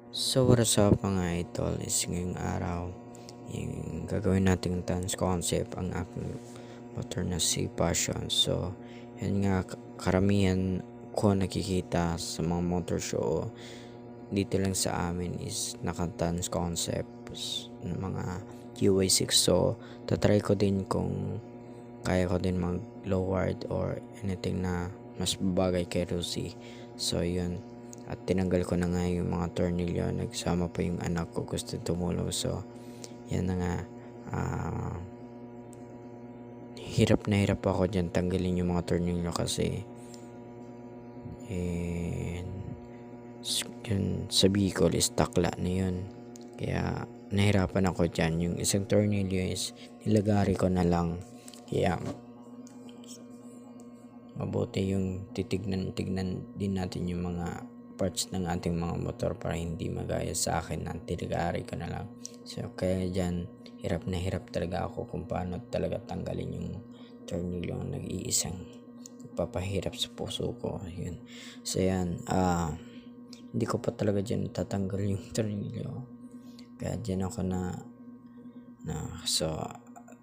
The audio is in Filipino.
So what's up mga idol, is ngayong araw yung gagawin nating dance concept ang aking motor na si Passion. So yan nga, karamihan ko nakikita sa mga motor show dito lang sa amin is naka dance concepts ng mga UI6. So tatry ko din kung kaya ko din mag lowered or anything na mas bagay kay Lucy. So yun, at tinanggal ko na nga yung mga tornilyo, nagsama pa yung anak ko, gusto tumulong. So yan na nga, hirap na hirap ako dyan tanggalin yung mga tornilyo kasi yun sa Bicol is takla na yun, kaya nahirapan ako dyan. Yung isang tornilyo is nilagari ko na lang, kaya mabuti yung tignan din natin yung mga parts ng ating mga motor para hindi magaya sa akin na tinigari ko na lang. So kaya dyan, hirap na hirap talaga ako kung paano talaga tanggalin yung tornilyo ang nag-iisang papahirap sa puso ko. Yun. So yan, hindi ko pa talaga dyan tatanggal yung tornilyo, kaya dyan ako so